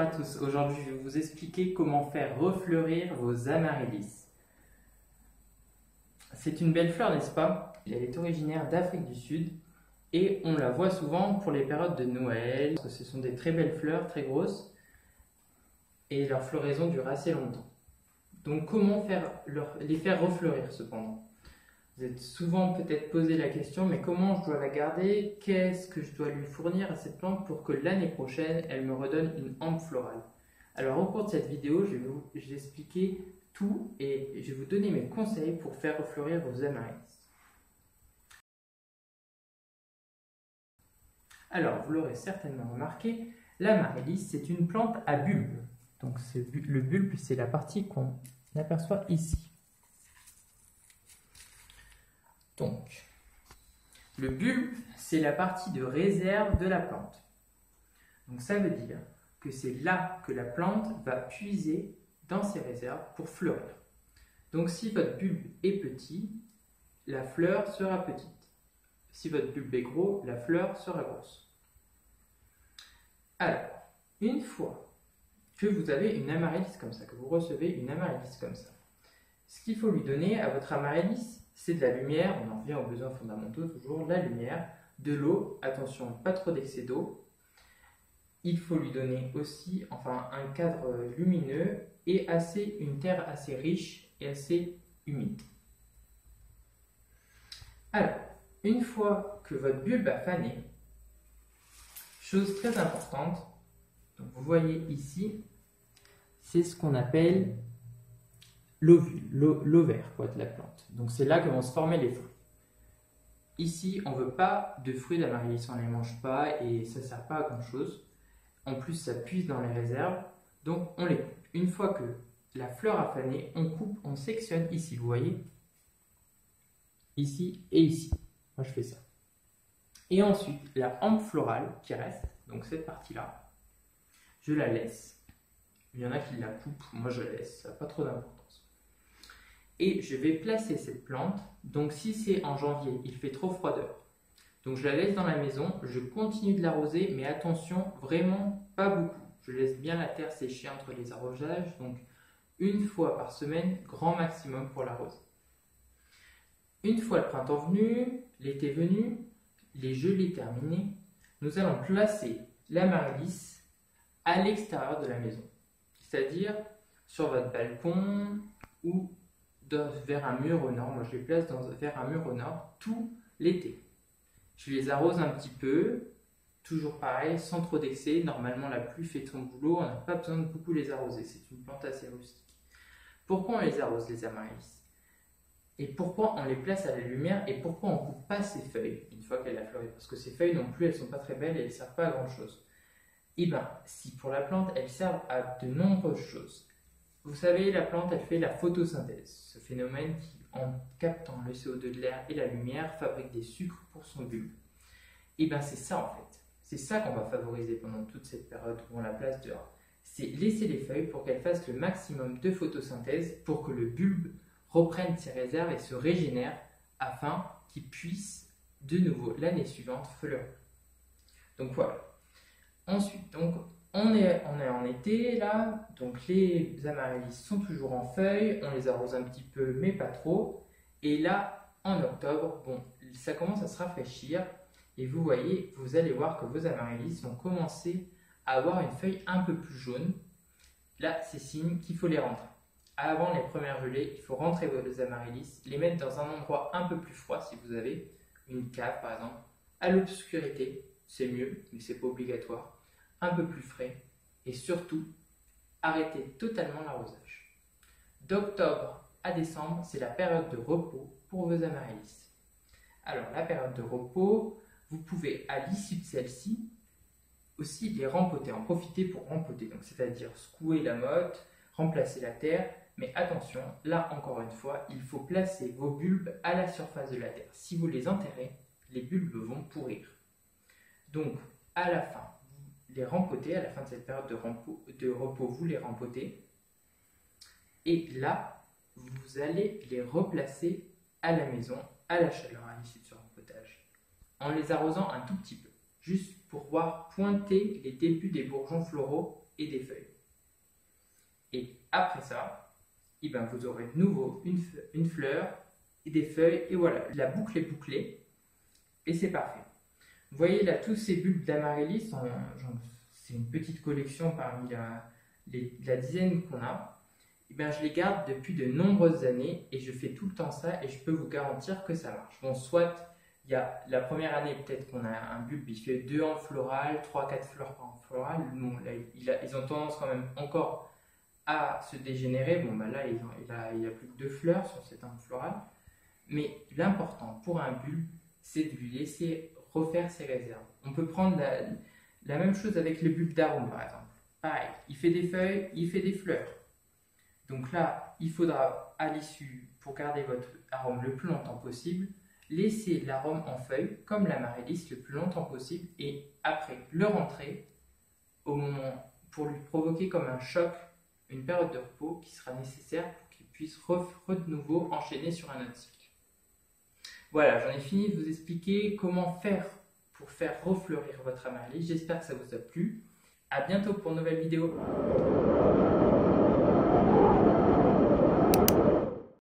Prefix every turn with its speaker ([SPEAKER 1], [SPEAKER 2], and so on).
[SPEAKER 1] à tous, aujourd'hui je vais vous expliquer comment faire refleurir vos amaryllis. C'est une belle fleur, n'est-ce pas? Elle est originaire d'Afrique du Sud et on la voit souvent pour les périodes de Noël, parce que ce sont des très belles fleurs, très grosses, et leur floraison dure assez longtemps. Donc comment les faire refleurir cependant? Vous êtes souvent peut-être posé la question, mais comment je dois la garder? Qu'est-ce que je dois lui fournir à cette plante pour que l'année prochaine, elle me redonne une hampe florale? Alors au cours de cette vidéo, je vais vous expliquer tout et je vais vous donner mes conseils pour faire refleurir vos amaryllis. Alors, vous l'aurez certainement remarqué, l'amaryllis, c'est une plante à bulbe. Donc le bulbe, c'est la partie qu'on aperçoit ici. Donc, le bulbe, c'est la partie de réserve de la plante. Donc ça veut dire que c'est là que la plante va puiser dans ses réserves pour fleurir. Donc si votre bulbe est petit, la fleur sera petite. Si votre bulbe est gros, la fleur sera grosse. Alors, une fois que vous avez une amaryllis comme ça, que vous recevez une amaryllis comme ça, ce qu'il faut lui donner à votre amaryllis, c'est de la lumière, on en revient aux besoins fondamentaux toujours, la lumière, de l'eau, attention, pas trop d'excès d'eau. Il faut lui donner aussi un cadre lumineux et une terre assez riche et assez humide. Alors, une fois que votre bulbe a fané, chose très importante, donc vous voyez ici, c'est ce qu'on appelle l'ovule, l'ovaire de la plante. Donc c'est là que vont se former les fruits. Ici, on ne veut pas de fruits d'amaryllis, on ne les mange pas et ça ne sert pas à grand chose. En plus, ça puise dans les réserves, donc on les coupe. Une fois que la fleur a fané, on coupe, on sectionne ici, vous voyez, ici et ici. Moi, je fais ça. Et ensuite, la hampe florale qui reste, donc cette partie-là, je la laisse. Il y en a qui la coupent, moi je la laisse, ça n'a pas trop d'importance. Et je vais placer cette plante, donc si c'est en janvier, il fait trop froid dehors. Donc je la laisse dans la maison, je continue de l'arroser, mais attention, vraiment pas beaucoup. Je laisse bien la terre sécher entre les arrosages, donc une fois par semaine, grand maximum pour l'arroser. Une fois le printemps venu, l'été venu, les gelées terminées, nous allons placer l'amaryllis à l'extérieur de la maison. C'est-à-dire sur votre balcon ou vers un mur au nord. Moi je les place vers un mur au nord tout l'été. Je les arrose un petit peu, toujours pareil, sans trop d'excès. Normalement, la pluie fait son boulot, on n'a pas besoin de beaucoup les arroser. C'est une plante assez rustique. Pourquoi on les arrose, les amaryllis? Et pourquoi on les place à la lumière? Et pourquoi on ne coupe pas ces feuilles une fois qu'elle a fleuri? Parce que ces feuilles non plus, elles ne sont pas très belles et elles ne servent pas à grand chose. Et bien, si pour la plante, elles servent à de nombreuses choses. Vous savez, la plante, elle fait la photosynthèse. Ce phénomène qui, en captant le CO2 de l'air et la lumière, fabrique des sucres pour son bulbe. Et bien c'est ça en fait. C'est ça qu'on va favoriser pendant toute cette période où on la place dehors. C'est laisser les feuilles pour qu'elles fassent le maximum de photosynthèse pour que le bulbe reprenne ses réserves et se régénère afin qu'il puisse de nouveau l'année suivante fleurir. Donc voilà. Ensuite, donc, on est en été là, donc les amaryllis sont toujours en feuilles, on les arrose un petit peu mais pas trop. Et là, en octobre, bon, ça commence à se rafraîchir et vous voyez, vous allez voir que vos amaryllis vont commencer à avoir une feuille un peu plus jaune. Là, c'est signe qu'il faut les rentrer. Avant les premières gelées, il faut rentrer vos amaryllis, les mettre dans un endroit un peu plus froid si vous avez une cave par exemple, à l'obscurité, c'est mieux, mais c'est pas obligatoire. Un peu plus frais et surtout arrêtez totalement l'arrosage. D'octobre à décembre, c'est la période de repos pour vos amaryllis. Alors la période de repos, vous pouvez à l'issue de celle-ci aussi les rempoter, en profiter pour rempoter, donc c'est-à-dire secouer la motte, remplacer la terre, mais attention, là encore une fois, il faut placer vos bulbes à la surface de la terre. Si vous les enterrez, les bulbes vont pourrir. Donc à la fin, les rempoter, à la fin de cette période de repos, vous les rempotez. Et là, vous allez les replacer à la maison, à la chaleur, à l'issue de ce rempotage, en les arrosant un tout petit peu, juste pour voir pointer les débuts des bourgeons floraux et des feuilles. Et après ça, eh ben, vous aurez de nouveau une fleur et des feuilles, et voilà, la boucle est bouclée, et c'est parfait. Vous voyez là, tous ces bulbes d'amaryllis, c'est une petite collection parmi la dizaine qu'on a. Eh bien, je les garde depuis de nombreuses années, et je fais tout le temps ça, et je peux vous garantir que ça marche. Bon, soit, il y a la première année, peut-être qu'on a un bulbe, il fait 2 hampes florales, 3-4 fleurs par hampe florale. Bon, là, ils ont tendance quand même encore à se dégénérer. Bon, bah là, il y a plus que 2 fleurs sur cette hampe florale. Mais l'important pour un bulbe, c'est de lui laisser refaire ses réserves. On peut prendre la même chose avec le bulbe d'arôme, par exemple. Pareil, il fait des feuilles, il fait des fleurs. Donc là, il faudra, à l'issue, pour garder votre arôme le plus longtemps possible, laisser l'arôme en feuilles, comme l'amaryllis, le plus longtemps possible, et après le rentrer au moment pour lui provoquer comme un choc, une période de repos qui sera nécessaire pour qu'il puisse de nouveau enchaîner sur un autre cycle. Voilà, j'en ai fini de vous expliquer comment faire pour faire refleurir votre amaryllis. J'espère que ça vous a plu. À bientôt pour une nouvelle vidéo.